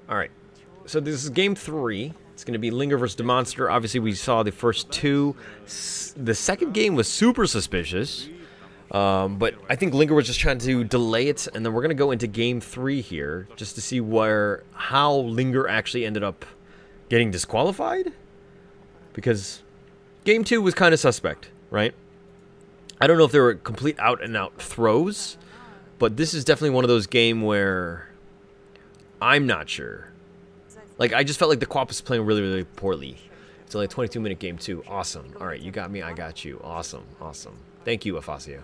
All right. So this is game 3. It's going to be Linger versus DeMonster. Obviously, we saw the first two. The second game was super suspicious. But I think Linger was just trying to delay it. And then we're going to go into game 3 here just to see how Linger actually ended up getting disqualified. Because game 2 was kind of suspect, right? I don't know if they were complete out-and-out throws. But this is definitely one of those games where I'm not sure. Like, I just felt like the Quap was playing really, really poorly. It's only a 22-minute game, too. Awesome. All right, you got me, I got you. Awesome, awesome. Thank you, Afasia.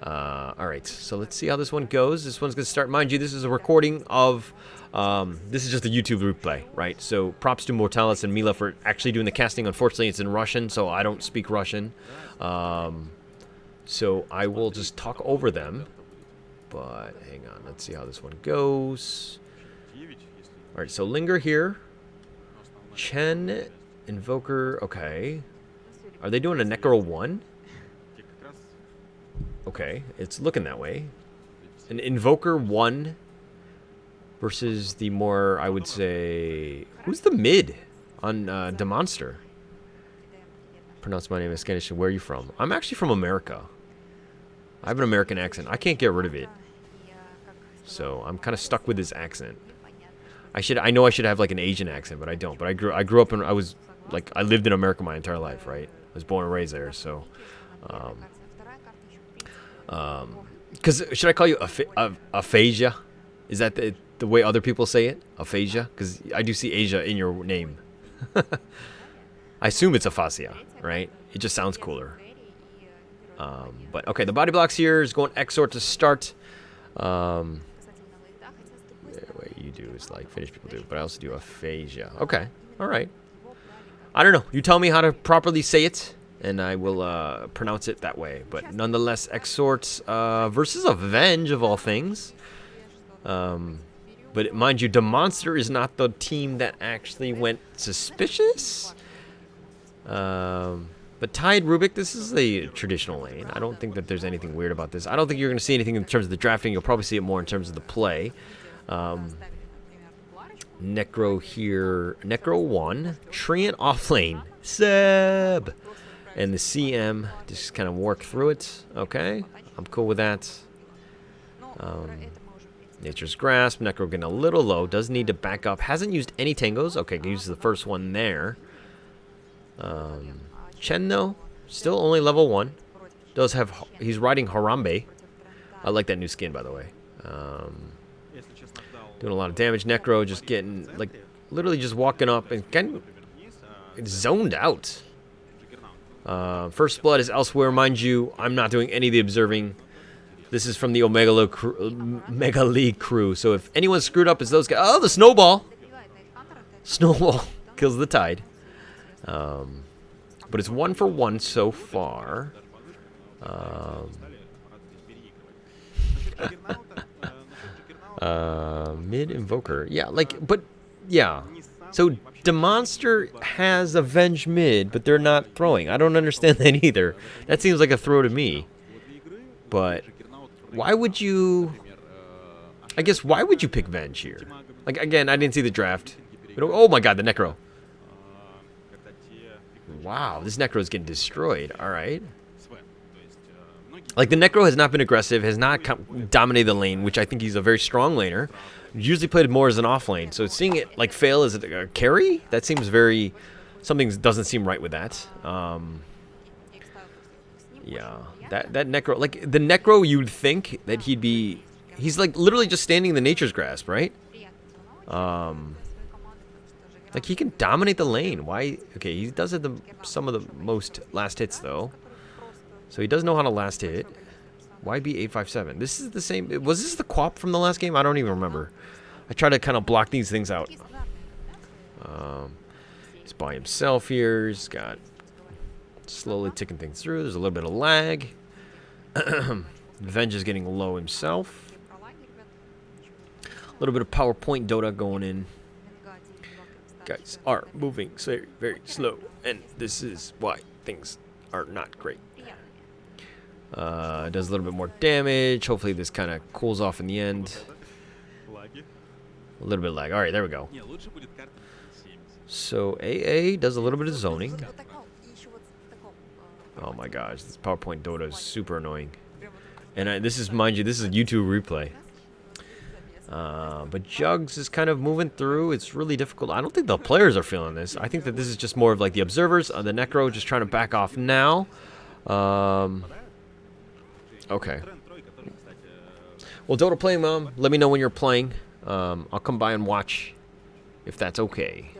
All right, so let's see how this one goes. This one's going to start. Mind you, this is a recording of... this is just a YouTube replay, right? So props to Mortalis and Mila for actually doing the casting. Unfortunately, it's in Russian, so I don't speak Russian. So I will just talk over them. But hang on, let's see how this one goes. Alright, so Linger here. Chen, Invoker, okay. Are they doing a Necro 1? Okay, it's looking that way. An Invoker 1 versus the more, I would say... Who's the mid on DeMonster? Pronounce my name as Scanish. Where are you from? I'm actually from America. I have an American accent. I can't get rid of it. So I'm kind of stuck with this accent. I know I should have like an Asian accent, but I don't. But I grew up in I lived in America my entire life, right? I was born and raised there, so because should I call you aphasia? Is that the way other people say it? Aphasia? Because I do see Asia in your name. I assume it's aphasia, right? It just sounds cooler. But okay, the body blocks here is going Exort to start. What you do is like Finnish people do, but I also do aphasia. Okay, all right. I don't know. You tell me how to properly say it, and I will pronounce it that way. But nonetheless, Exort versus Avenge of all things. But mind you, DeMonster is not the team that actually went suspicious. But Tide Rubik, this is a traditional lane. I don't think that there's anything weird about this. I don't think you're going to see anything in terms of the drafting. You'll probably see it more in terms of the play. Necro here. Necro 1. Treant off lane. Seb! And the CM, just kind of work through it. Okay, I'm cool with that. Nature's Grasp. Necro getting a little low. Does need to back up. Hasn't used any tangos. Okay, uses the first one there. Chen, though, still only level 1. Does have... He's riding Harambe. I like that new skin, by the way. Doing a lot of damage. Necro just getting, like, literally just walking up and getting zoned out. First Blood is elsewhere. Mind you, I'm not doing any of the observing. This is from the Omega League crew. So if anyone's screwed up, it's those guys. Oh, the Snowball! Snowball kills the Tide. But it's 1 for 1 so far. Mid Invoker. Yeah, like, but, yeah. So, DeMonster has Avenge mid, but they're not throwing. I don't understand that either. That seems like a throw to me. But, why would you... I guess, why would you pick Venge here? Like, again, I didn't see the draft. Oh my god, the Necro. Wow, this Necro is getting destroyed. Alright. Like, the Necro has not been aggressive, has not dominated the lane, which I think he's a very strong laner. Usually played more as an off lane. So seeing it, like, fail as a carry? That seems very... Something doesn't seem right with that. Yeah. That Necro... Like, the Necro, you'd think that he'd be... He's, like, literally just standing in the Nature's Grasp, right? Like, he can dominate the lane. Why? Okay, he does have some of the most last hits, though. So he does know how to last hit. YB857. This is the same... Was this the Quap from the last game? I don't even remember. I try to kind of block these things out. He's by himself here. He's got... Slowly ticking things through. There's a little bit of lag. Venge is getting low himself. A little bit of PowerPoint Dota going in. Guys are moving very, very slow, and this is why things are not great. Does a little bit more damage. Hopefully this kind of cools off in the end. A little bit of lag. All right, there we go. So AA does a little bit of zoning. Oh my gosh, this PowerPoint Dota is super annoying. And this is, mind you, this is a YouTube replay. But Jugs is kind of moving through. It's really difficult. I don't think the players are feeling this. I think that this is just more of like the observers. The Necro just trying to back off now. Okay. Well, Dota playing, Mom. Let me know when you're playing. I'll come by and watch if that's okay.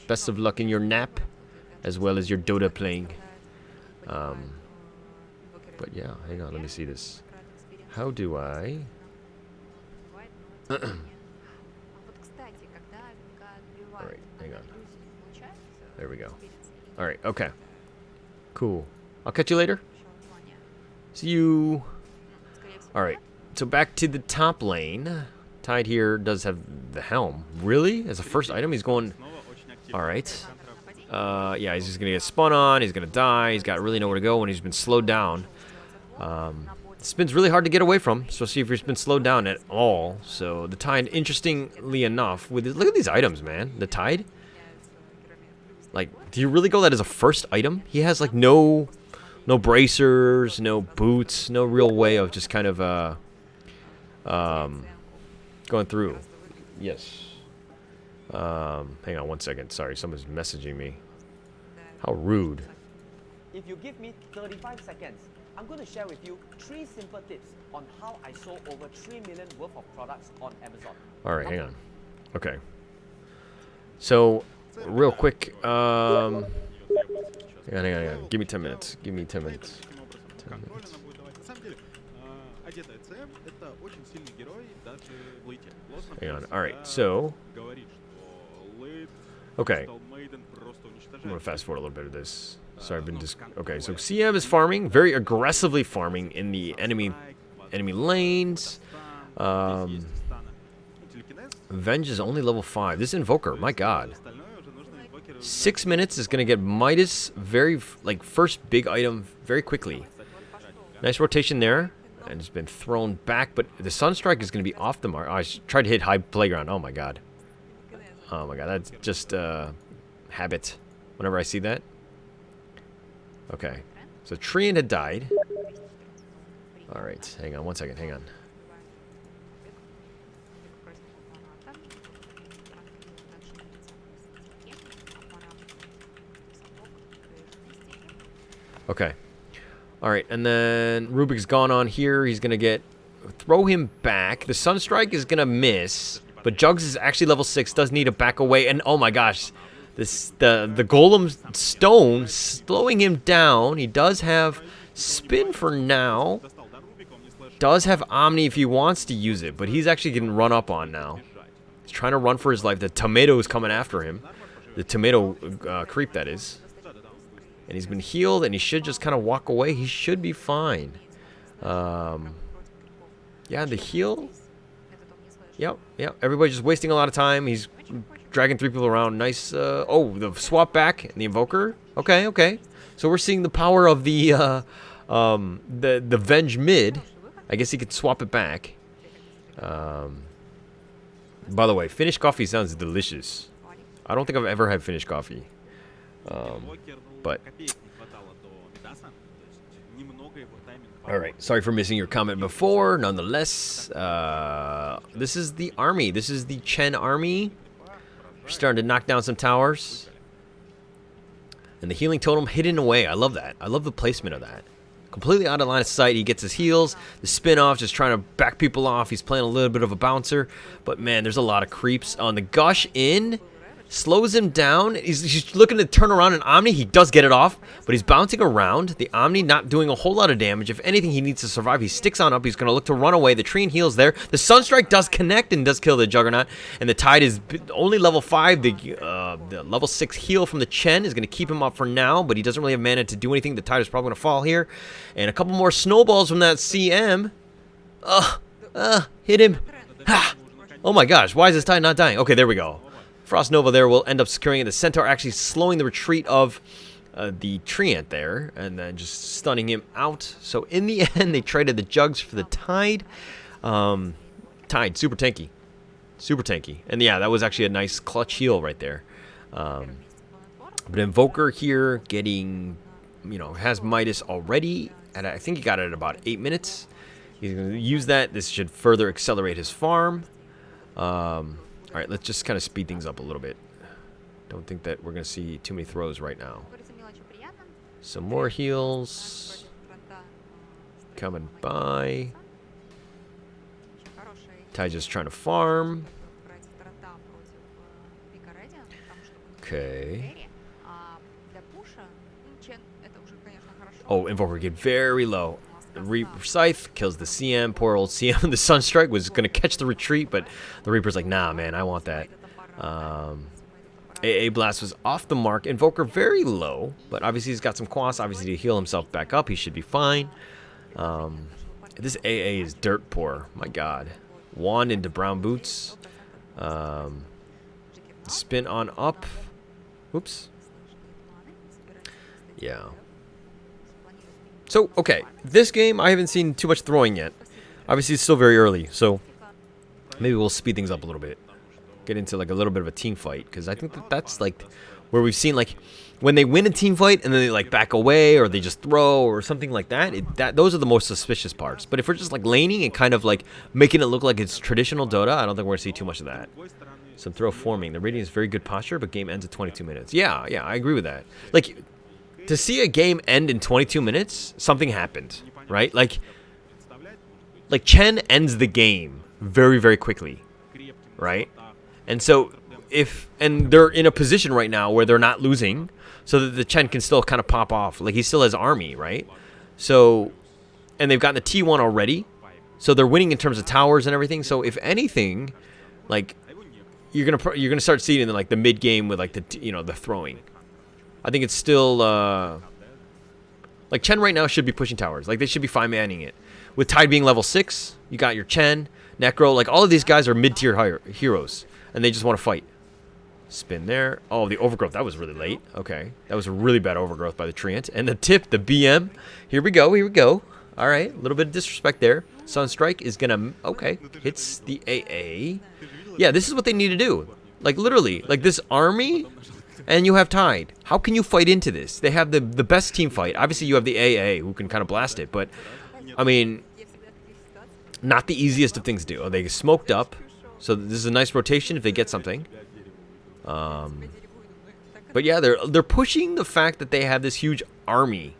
Best of luck in your nap as well as your Dota playing. But yeah, hang on. Let me see this. How do I... Alright, hang on. There we go. Alright, okay. Cool. I'll catch you later. See you. Alright, so back to the top lane. Tide here does have the helm. Really? As a first item, he's going... Alright. Yeah, he's just going to get spun on. He's going to die. He's got really nowhere to go when he's been slowed down. Spin's really hard to get away from, especially if he's been slowed down at all. So the Tide, interestingly enough, with look at these items, man. The Tide. Like, do you really go that as a first item? He has like no bracers, no boots, no real way of just kind of going through. Yes. Hang on one second. Sorry, someone's messaging me. How rude. If you give me 35 seconds, I'm going to share with you 3 simple tips on how I sold over 3 million worth of products on Amazon. All right, hang on. Okay. So, real quick, hang on. Give me 10 minutes. Give me 10 minutes. 10 minutes. Hang on. All right, so... Okay. I'm going to fast forward a little bit of this. Sorry, I've been just... Okay, so CM is farming, very aggressively farming in the enemy lanes. Venge is only level 5. This Invoker, my god. 6 minutes is going to get Midas first big item very quickly. Nice rotation there. And it's been thrown back, but the Sunstrike is going to be off the mark. Oh, I tried to hit high playground. Oh my god. Oh my god, that's just habit whenever I see that. Okay, so Treant had died. Alright, hang on one second, hang on. Okay. Alright, and then Rubik's gone on here. He's going to throw him back. The Sunstrike is going to miss, but Jugs is actually level 6, does need to back away, and oh my gosh. The Golem Stone slowing him down. He does have Spin for now. Does have Omni if he wants to use it, but he's actually getting run up on now. He's trying to run for his life. The tomato is coming after him. The tomato creep, that is. And he's been healed, and he should just kind of walk away. He should be fine. Yeah, the heal. Yep. Everybody's just wasting a lot of time. He's dragging 3 people around. Nice. Oh, the swap back and the Invoker. Okay. So we're seeing the power of the Venge mid. I guess he could swap it back. By the way, Finnish coffee sounds delicious. I don't think I've ever had Finnish coffee. But alright, sorry for missing your comment before. Nonetheless, this is the army. This is the Chen army. We're starting to knock down some towers. And the healing totem hidden away. I love that. I love the placement of that. Completely out of line of sight. He gets his heals. The spin-off, just trying to back people off. He's playing a little bit of a bouncer. But man, there's a lot of creeps. On the gush in. Slows him down. He's looking to turn around an Omni. He does get it off, but he's bouncing around. The Omni not doing a whole lot of damage. If anything, he needs to survive. He sticks on up. He's going to look to run away. The Treant heals there. The Sunstrike does connect and does kill the Juggernaut. And the Tide is only level 5. The level 6 heal from the Chen is going to keep him up for now, but he doesn't really have mana to do anything. The Tide is probably going to fall here. And a couple more snowballs from that CM. Hit him. Ha! Oh my gosh, why is this Tide not dying? Okay, there we go. Frost Nova there will end up securing it. The Centaur actually slowing the retreat of the Treant there, and then just stunning him out. So in the end, they traded the Jugs for the Tide. Tide, super tanky. Super tanky. And yeah, that was actually a nice clutch heal right there. But Invoker here getting, you know, has Midas already. And I think he got it at about 8 minutes. He's going to use that. This should further accelerate his farm. All right, let's just kind of speed things up a little bit. Don't think that we're going to see too many throws right now. Some more heals coming by. Ty just trying to farm. Okay. Oh, Invoker get very low. The Reaper Scythe kills the CM. Poor old CM. The Sunstrike was going to catch the retreat, but the Reaper's like, nah, man, I want that. AA Blast was off the mark. Invoker very low, but obviously he's got some quas. Obviously to heal himself back up, he should be fine. This AA is dirt poor. My God. Wand into brown boots. Spin on up. Oops. Yeah. So, okay. This game, I haven't seen too much throwing yet. Obviously, it's still very early, so maybe we'll speed things up a little bit. Get into like a little bit of a team fight, because I think that that's like where we've seen like when they win a team fight and then they like back away or they just throw or something like that. Those are the most suspicious parts. But if we're just like laning and kind of like making it look like it's traditional Dota, I don't think we're gonna see too much of that. Some throw forming. The rating is very good posture, but game ends at 22 minutes. Yeah, I agree with that. Like to see a game end in 22 minutes, something happened, right? Like Chen ends the game very, very quickly, right? And so and they're in a position right now where they're not losing, so that the Chen can still kind of pop off. Like he still has army, right? So, and they've gotten the T1 already, so they're winning in terms of towers and everything. So if anything, like you're gonna start seeing in like the mid game with like the throwing. I think it's still like Chen right now should be pushing towers. Like they should be 5-manning it. With Tide being level 6, you got your Chen, Necro. Like all of these guys are mid-tier heroes, and they just want to fight. Spin there. Oh, the overgrowth. That was really late. Okay. That was a really bad overgrowth by the Treant. And the tip, the BM. Here we go. Here we go. All right. A little bit of disrespect there. Sunstrike is going to... Okay. Hits the AA. Yeah, this is what they need to do. Like, literally. Like, this army, and you have Tide. How can you fight into this? They have the best team fight. Obviously, you have the AA who can kind of blast it. But, I mean, not the easiest of things to do. Oh, they smoked up. So this is a nice rotation if they get something. But yeah, they're pushing the fact that they have this huge army,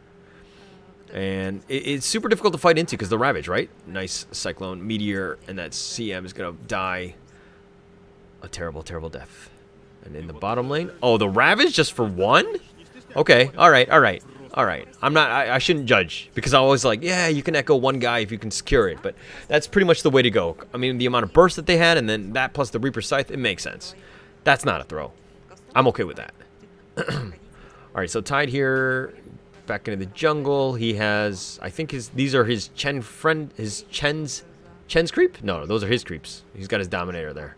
and it's super difficult to fight into because the Ravage, right? Nice Cyclone Meteor, and that CM is gonna die a terrible, terrible death. And in the bottom lane, oh, the Ravage just for one? Okay, all right. I shouldn't judge because I was like, yeah, you can echo one guy if you can secure it, but that's pretty much the way to go. I mean, the amount of burst that they had, and then that plus the Reaper Scythe, it makes sense. That's not a throw. I'm okay with that. All right, so Tide here, back into the jungle. He has, I think these are his Chen friend, Chen's creep? No, those are his creeps. He's got his Dominator there.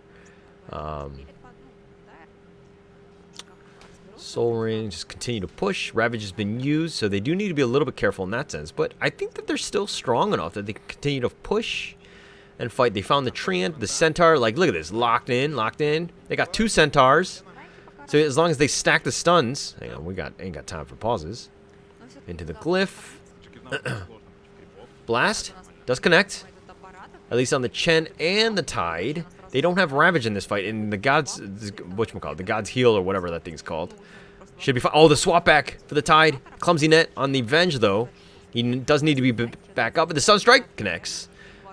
Soul Ring, just continue to push. Ravage has been used, so they do need to be a little bit careful in that sense. But I think that they're still strong enough that they can continue to push and fight. They found the Treant, the Centaur. Like, look at this. Locked in. They got 2 Centaurs. So as long as they stack the stuns. Hang on, ain't got time for pauses. Into the Glyph. Blast. Does connect. At least on the Chen and the Tide. They don't have Ravage in this fight. And the Gods, whatchamacallit, the Gods Heal or whatever that thing's called. Should be fine. Oh, the swap back for the Tide. Clumsy net on the Venge, though. He does need to be back up. But the Sunstrike connects.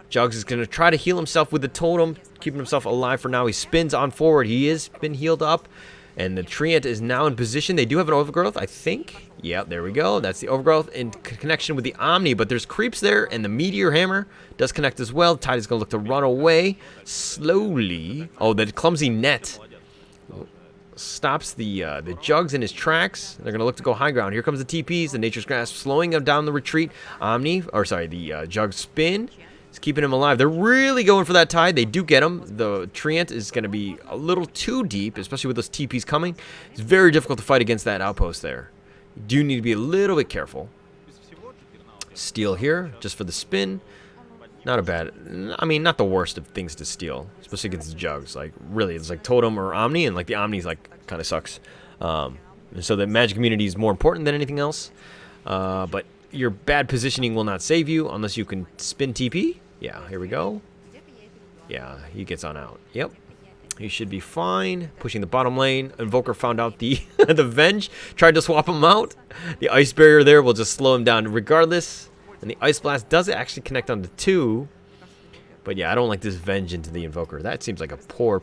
Jugs is going to try to heal himself with the Totem, keeping himself alive for now. He spins on forward. He has been healed up. And the Treant is now in position. They do have an overgrowth, I think. Yeah, there we go. That's the overgrowth in connection with the Omni. But there's creeps there, and the Meteor Hammer does connect as well. Tide is going to look to run away slowly. Oh, the clumsy net stops the Jugs in his tracks. They're going to look to go high ground. Here comes the TPs. The Nature's Grasp slowing him down the retreat. The Jugs spin. It's keeping him alive. They're really going for that Tide. They do get him. The Treant is going to be a little too deep, especially with those TPs coming. It's very difficult to fight against that outpost there. You do need to be a little bit careful. Steal here, just for the spin. Not a bad, I mean, not the worst of things to steal, especially against the Jugs. Like, really, it's like Totem or Omni, and like the Omni's like kind of sucks. And so the magic immunity is more important than anything else. But your bad positioning will not save you unless you can spin TP. Yeah, here we go. Yeah, he gets on out. Yep. He should be fine. Pushing the bottom lane. Invoker found out the the Venge. Tried to swap him out. The Ice Barrier there will just slow him down regardless. And the Ice Blast does actually connect onto 2. But yeah, I don't like this Venge into the Invoker. That seems like a poor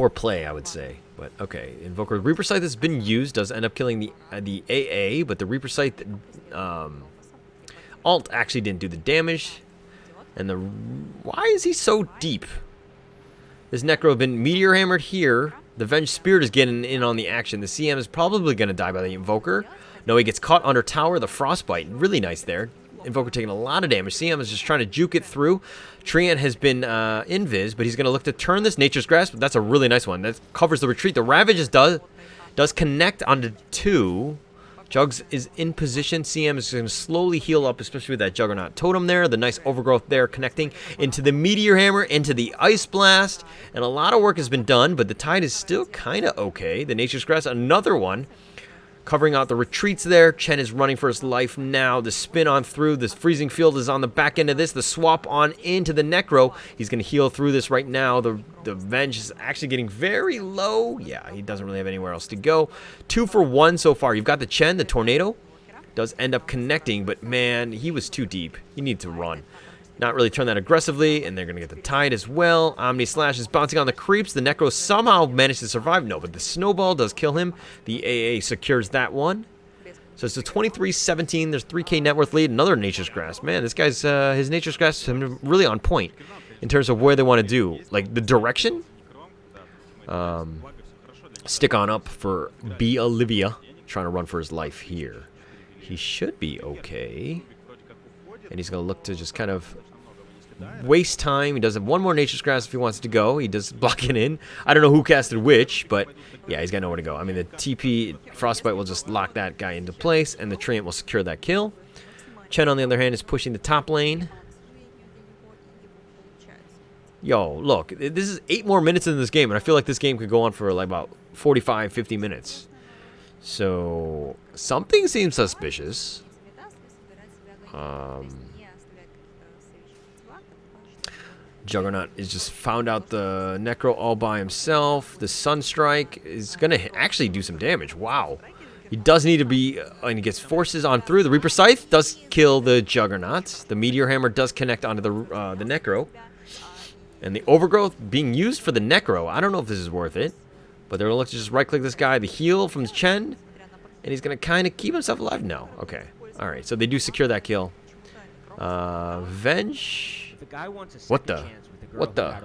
play, I would say. But okay, Invoker Reaper Scythe has been used. Does end up killing the AA, but the Reaper Scythe ult actually didn't do the damage. And why is he so deep? This Necro has been Meteor Hammered here. The Venge Spirit is getting in on the action. The CM is probably going to die by the Invoker. No, he gets caught under tower. The Frostbite, really nice there. Invoker taking a lot of damage. CM is just trying to juke it through. Treant has been invis, but he's going to look to turn this Nature's Grasp. That's a really nice one. That covers the retreat. The Ravage does connect onto 2. Jugs is in position. CM is going to slowly heal up, especially with that Juggernaut Totem there. The nice overgrowth there connecting into the Meteor Hammer, into the Ice Blast. And a lot of work has been done, but the Tide is still kind of okay. The Nature's Grasp, another one. Covering out the retreats there. Chen is running for his life now. The spin on through. This Freezing Field is on the back end of this. The swap on into the Necro. He's going to heal through this right now. The Venge is actually getting very low. Yeah, he doesn't really have anywhere else to go. 2 for 1 so far. You've got the Chen. The Tornado does end up connecting, but man, he was too deep. He needed to run. Not really turn that aggressively, and they're going to get the Tide as well. Omni Slash is bouncing on the creeps. The Necro somehow managed to survive. No, but the Snowball does kill him. The AA secures that one. So it's a 23-17. There's 3k net worth lead. Another Nature's Grasp. Man, this guy's, his Nature's Grasp is really on point in terms of where they want to do. Like, the direction. Stick on up for B. Olivia. Trying to run for his life here. He should be okay. And he's going to look to just kind of waste time. He does have one more Nature's Grasp if he wants to go. He does block it in. I don't know who casted which, but yeah, he's got nowhere to go. I mean, the TP Frostbite will just lock that guy into place, and the Treant will secure that kill. Chen, on the other hand, is pushing the top lane. Yo, look, this is 8 more minutes in this game, and I feel like this game could go on for like about 45, 50 minutes. So, something seems suspicious. Juggernaut is just found out the Necro all by himself. The Sunstrike is going to actually do some damage. Wow. He does need to be, and he gets forces on through. The Reaper Scythe does kill the Juggernauts. The Meteor Hammer does connect onto the Necro. And the Overgrowth being used for the Necro. I don't know if this is worth it, but they're going to look to just right-click this guy. The heal from Chen, and he's going to kind of keep himself alive. No. Okay. All right, so they do secure that kill. Venge. What the? What the?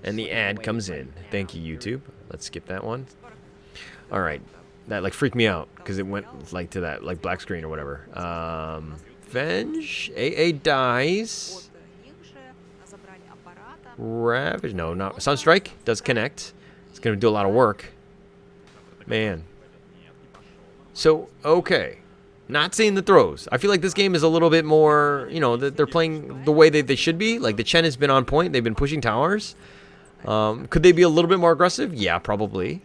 And the ad comes in. Thank you, YouTube. Let's skip that one. All right, that like freaked me out because it went like to that like black screen or whatever. Venge. AA dies. Ravage. No, not Sunstrike does connect. It's gonna do a lot of work. Man. So okay. Not seeing the throws. I feel like this game is a little bit more, you know, they're playing the way they should be. Like, the Chen has been on point. They've been pushing towers. Could they be a little bit more aggressive? Yeah, probably.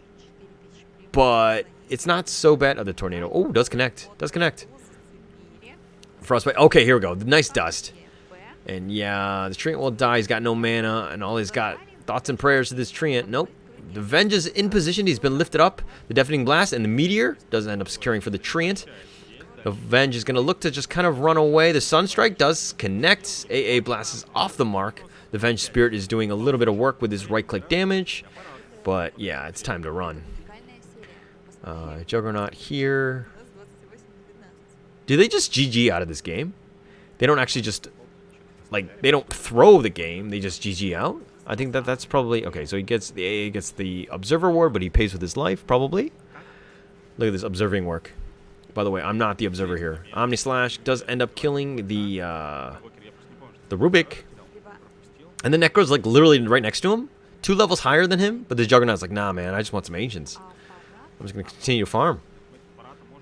But it's not so bad. Oh, the Tornado. Oh, does connect. Does connect. Frostbite. Okay, here we go. The nice dust. And, yeah, the Treant will die. He's got no mana. And all he's got, thoughts and prayers to this Treant. Nope. The Venge is in position. He's been lifted up. The Deafening Blast and the Meteor doesn't end up securing for the Treant. The Venge is going to look to just kind of run away. The Sunstrike does connect. AA Blast is off the mark. The Venge Spirit is doing a little bit of work with his right-click damage. But, yeah, it's time to run. Juggernaut here. Do they just GG out of this game? They don't actually just, like, they don't throw the game. They just GG out? I think that's probably... Okay, so he gets... The AA gets the Observer Ward, but he pays with his life, probably. Look at this observing work. By the way, I'm not the observer here. Omni Slash does end up killing the Rubik. And the Necro's like literally right next to him. 2 levels higher than him. But the Juggernaut's like, nah, man, I just want some Ancients. I'm just going to continue to farm.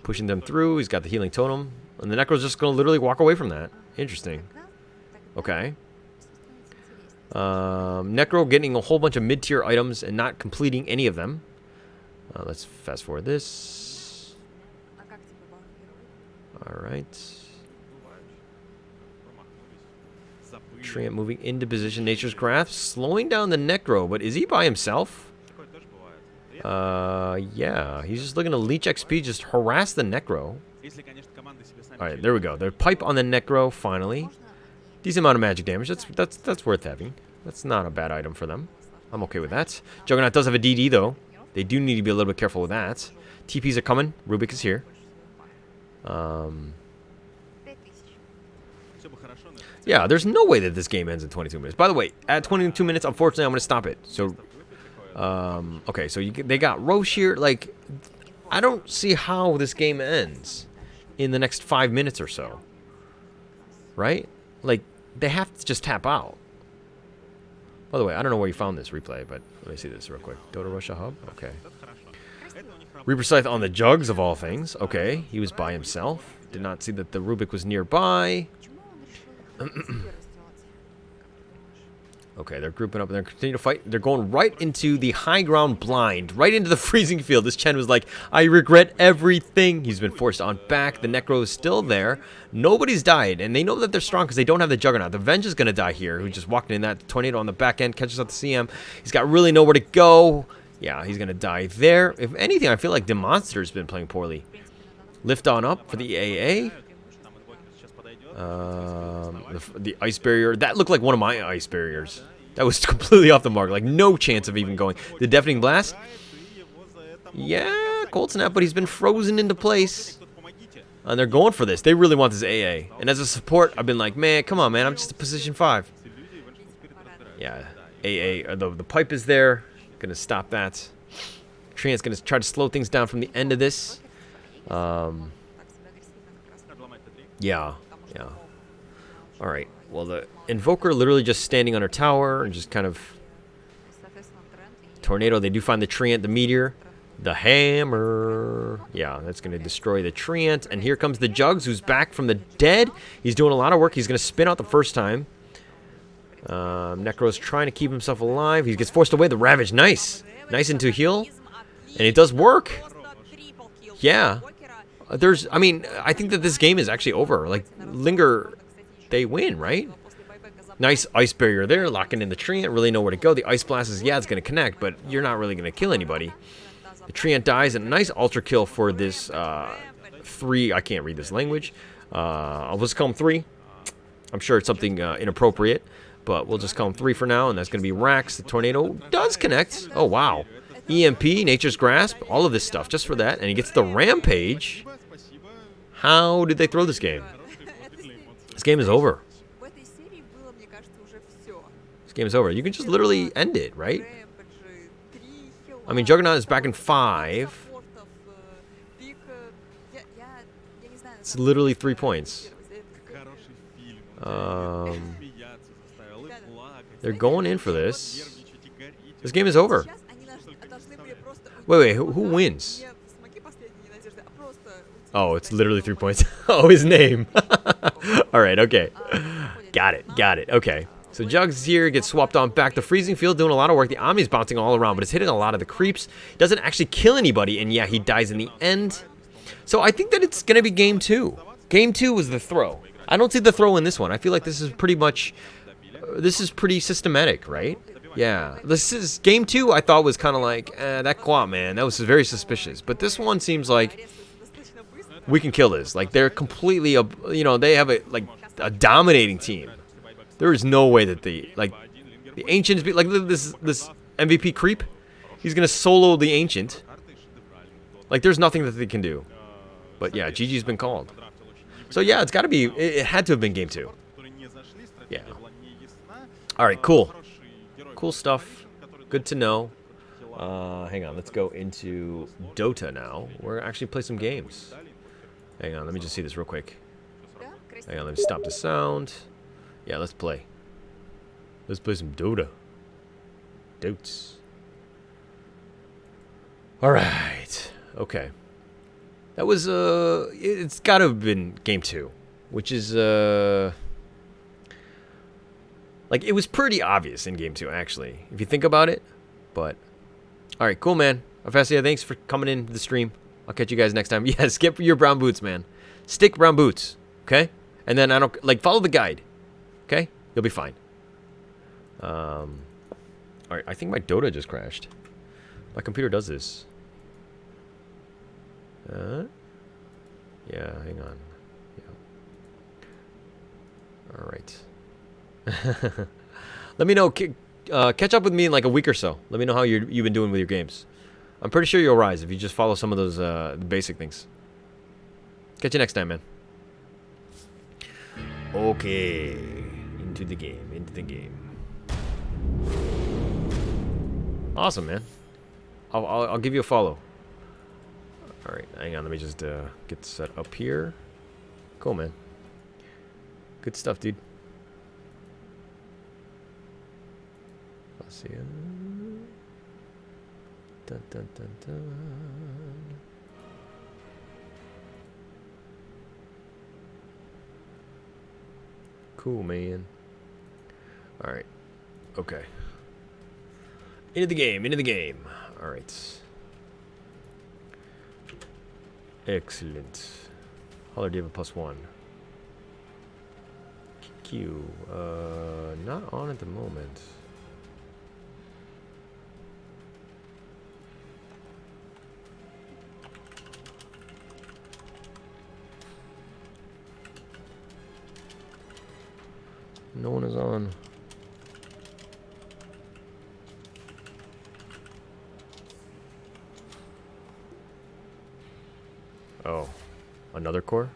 Pushing them through. He's got the Healing Totem. And the Necro's just going to literally walk away from that. Interesting. Okay. Necro getting a whole bunch of mid-tier items and not completing any of them. Let's fast forward this. Alright. Treant moving into position. Nature's Grasp slowing down the Necro, but is he by himself? Yeah. He's just looking to leech XP, just harass the Necro. Alright, there we go. The pipe on the Necro, finally. Decent amount of magic damage. That's worth having. That's not a bad item for them. I'm okay with that. Juggernaut does have a DD, though. They do need to be a little bit careful with that. TPs are coming. Rubik is here. Yeah, there's no way that this game ends in 22 minutes. By the way, at 22 minutes, unfortunately, I'm going to stop it. So, okay, so they got Roche here. Like, I don't see how this game ends in the next 5 minutes or so. Right? Like, they have to just tap out. By the way, I don't know where you found this replay, but let me see this real quick. Dota Russia Hub? Okay. Reaper Scythe on the Jugs, of all things. Okay, he was by himself. Did not see that the Rubik was nearby. Okay, they're grouping up and they're continuing to fight. They're going right into the high ground blind, right into the freezing field. This Chen was like, I regret everything. He's been forced on back. The Necro is still there. Nobody's died, and they know that they're strong because they don't have the Juggernaut. The Venge is going to die here, who just walked in that tornado on the back end, catches up the CM. He's got really nowhere to go. Yeah, he's going to die there. If anything, I feel like DeMonster's been playing poorly. Lift on up for the AA. The ice barrier. That looked like one of my ice barriers. That was completely off the mark. Like, no chance of even going. The Deafening Blast. Yeah, Cold Snap, but he's been frozen into place. And they're going for this. They really want this AA. And as a support, I've been like, man, come on, man. I'm just a position 5. Yeah, AA. The pipe is there. Gonna stop that. Treant's gonna try to slow things down from the end of this. Yeah. Alright, well, the Invoker literally just standing on her tower and just kind of... Tornado, they do find the Treant, the Meteor. The Hammer. Yeah, that's going to destroy the Treant. And here comes the Jugs, who's back from the dead. He's doing a lot of work. He's going to spin out the first time. Necro's trying to keep himself alive. He gets forced away. The Ravage, nice. Nice into heal. And it does work. Yeah. I mean, I think that this game is actually over. Like, Linger, they win, right? Nice ice barrier there, locking in the Treant. Really know where to go. The Ice Blast is, yeah, it's going to connect, but you're not really going to kill anybody. The Treant dies, and a nice ultra kill for this 3. I can't read this language. I'll just call him 3. I'm sure it's something inappropriate, but we'll just call him 3 for now, and that's going to be Rax. The Tornado does connect. Oh, wow. EMP, Nature's Grasp, all of this stuff just for that. And he gets the Rampage. How did they throw this game? This game is over. This game is over. You can just literally end it, right? I mean, Juggernaut is back in 5. It's literally 3 points. They're going in for this. This game is over. Wait, who wins? Oh, it's literally 3 points. Oh, his name. Alright, okay. Got it. Okay. So Jugs here gets swapped on back. The freezing field doing a lot of work. The Omni's bouncing all around, but it's hitting a lot of the creeps. Doesn't actually kill anybody, and yeah, he dies in the end. So I think that it's going to be game 2. Game 2 was the throw. I don't see the throw in this one. I feel like this is pretty much... this is pretty systematic, right? Yeah. This is... Game 2 I thought was kind of like, that quad, man. That was very suspicious. But this one seems like... we can kill this. Like, they're completely... you know, they have a dominating team. There is no way that the Ancients be like this MVP creep. He's gonna solo the Ancient. Like, there's nothing that they can do. But yeah, GG's been called. So yeah, it's got to be. It had to have been game 2. Yeah. All right, cool. Cool stuff. Good to know. Hang on, let's go into Dota now. We're actually play some games. Hang on, let me just see this real quick. Hang on, let me stop the sound. Yeah, let's play. Let's play some Dota. Dotes. Alright. Okay. That was, it's gotta have been game 2. Which is, Like, it was pretty obvious in game 2, actually, if you think about it. But, alright, cool, man. Alphasia, thanks for coming in the stream. I'll catch you guys next time. Yeah, skip your brown boots, man. Stick brown boots, okay? And then, like, follow the guide, okay? You'll be fine. Alright, I think my Dota just crashed. My computer does this. Yeah, hang on. Yeah. Alright. Let me know. Catch up with me in like a week or so. Let me know how you've been doing with your games. I'm pretty sure you'll rise if you just follow some of those basic things. Catch you next time, man. Okay. Into the game. Into the game. Awesome, man. I'll give you a follow. All right, hang on. Let me just get set up here. Cool, man. Good stuff, dude. Let's see. Dun, dun, dun, dun. Cool, man. All right. Okay. Into the game. Into the game. All right. Excellent. Holler David +1. Q. Not on at the moment. No one is on. Oh, another core?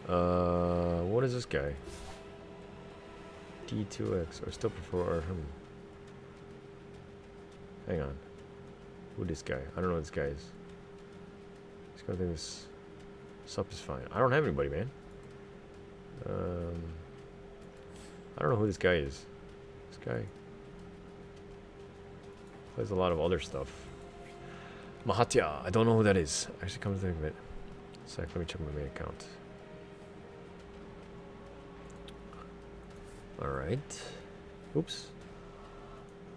What is this guy? D2X, or still prefer him. Hang on. Who this guy? I don't know what this guy is. He's gonna think this sup is fine. I don't have anybody, man. I don't know who this guy is. This guy plays a lot of other stuff. Mahatya, I don't know who that is. Actually, come to think of it. Sec, let me check my main account. Alright. Oops.